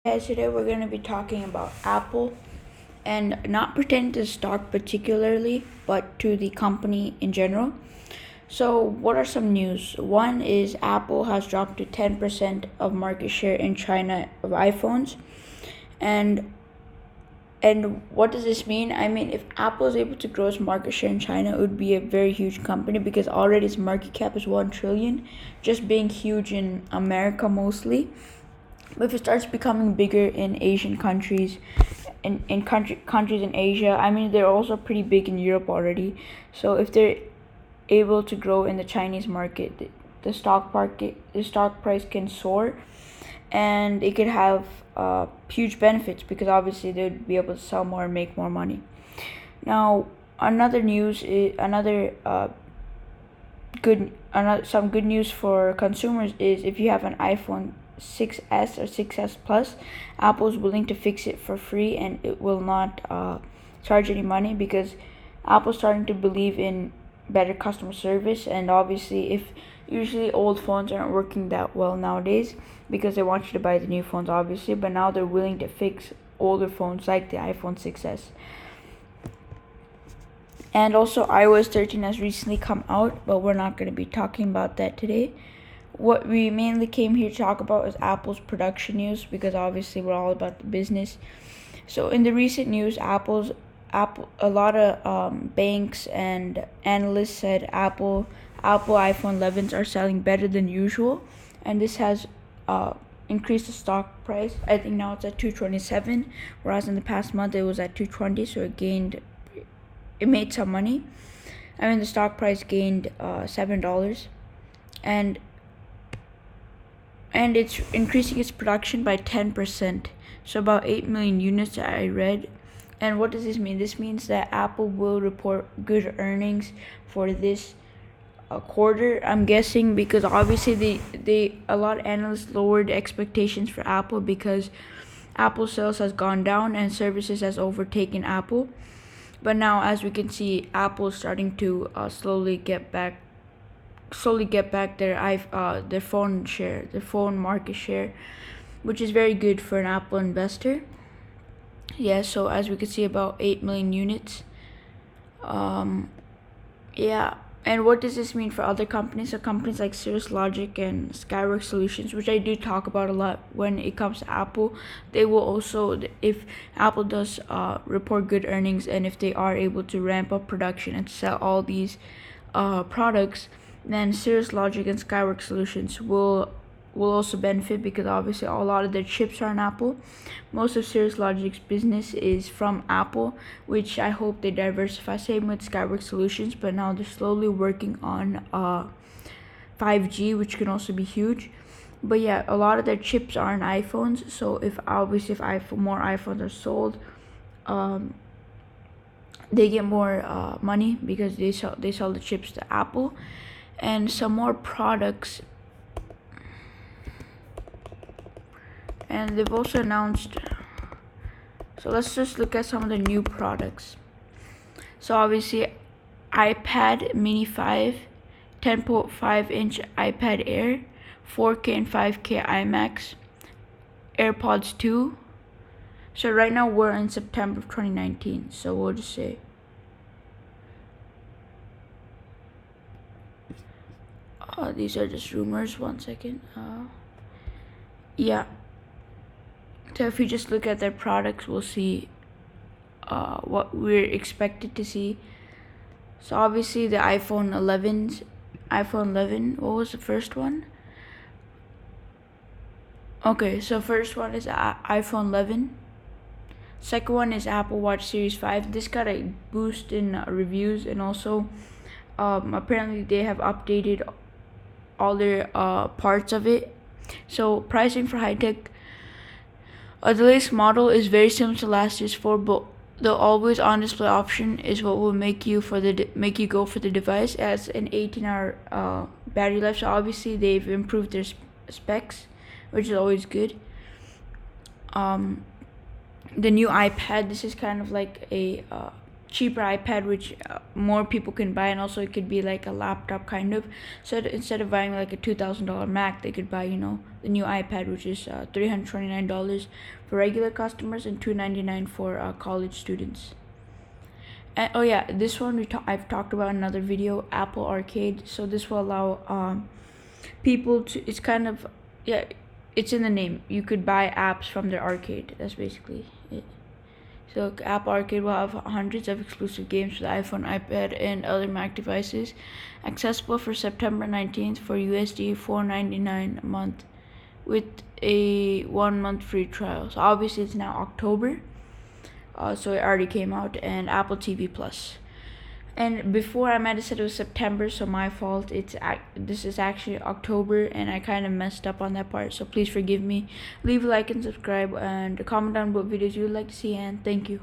Guys, today we're going to be talking about Apple and not pertaining to the stock particularly, but to the company in general. So, what are some news? One is Apple has dropped to 10% of market share in China of iPhones. And and what does this mean? I mean, if Apple is able to grow its market share in China, it would be a very huge company because already its market cap is 1 trillion, just being huge in America mostly. But if it starts becoming bigger in Asian countries, countries in Asia, I mean they're also pretty big in Europe already. So if they're able to grow in the Chinese market, the stock price can soar, and it could have huge benefits because obviously they'd be able to sell more and make more money. Now, some good news for consumers is if you have an iPhone 6s or 6s plus, Apple is willing to fix it for free and it will not charge any money because Apple's starting to believe in better customer service. And obviously, if usually old phones aren't working that well nowadays because they want you to buy the new phones, obviously, but now they're willing to fix older phones like the iPhone 6s. And also, iOS 13 has recently come out, but we're not going to be talking about that today. What we mainly came here to talk about is Apple's production news because obviously we're all about the business. So in the recent news, a lot of banks and analysts said Apple iPhone 11s are selling better than usual, and this has increased the stock price. I think now it's at 227, whereas in the past month it was at 220, so it made some money. I mean the stock price gained $7, and it's increasing its production by 10%, so about 8 million units I read. And what does this mean? This means that Apple will report good earnings for this quarter, I'm guessing, because obviously a lot of analysts lowered expectations for Apple because Apple sales has gone down and services has overtaken Apple. But now, as we can see, Apple is starting to slowly get back their phone market share, which is very good for an Apple investor. Yeah, so as we can see, about 8 million units. Yeah, and what does this mean for other companies? So companies like Cirrus Logic and Skyworks Solutions, which I do talk about a lot when it comes to Apple, they will also, if Apple does report good earnings and if they are able to ramp up production and sell all these products, then Cirrus Logic and Skyworks Solutions will also benefit because obviously a lot of their chips are on Apple. Most of Cirrus Logic's business is from Apple, which I hope they diversify. Same with Skyworks Solutions, but now they're slowly working on 5G, which can also be huge. But yeah, a lot of their chips are on iPhones. So if more iPhones are sold, they get more money because they sell the chips to Apple. And some more products, and they've also announced, so let's just look at some of the new products. So obviously iPad mini 5, 10.5 inch iPad Air, 4K and 5K iMac, AirPods 2. So right now we're in September of 2019, so we'll just say these are just rumors. 1 second. Yeah. So if we just look at their products, we'll see what we're expected to see. So obviously the iPhone 11, what was the first one? Okay, so first one is iPhone 11. Second one is Apple Watch Series 5. This got a boost in reviews, and also apparently they have updated all their parts of it. So pricing for high tech, the latest model is very similar to last year's 4, but the always on display option is what will make you go for the device. It has an 18-hour battery life, so obviously they've improved their specs, which is always good. The new iPad, this is kind of like a cheaper iPad, which more people can buy, and also it could be like a laptop kind of. So instead of buying like a $2,000 Mac, they could buy the new iPad, which is $329 for regular customers and $299 for college students. And oh yeah, this one I've talked about in another video, Apple Arcade. So this will allow people to. It's kind of, yeah, it's in the name. You could buy apps from their arcade. That's basically it. So Apple Arcade will have hundreds of exclusive games for the iPhone, iPad, and other Mac devices, accessible for September 19th for USD $4.99 a month, with a 1 month free trial. So obviously it's now October, so it already came out, and Apple TV Plus. And before I might have said it was September, so my fault. This is actually October, and I kind of messed up on that part. So please forgive me. Leave a like and subscribe, and comment down what videos you would like to see. And thank you.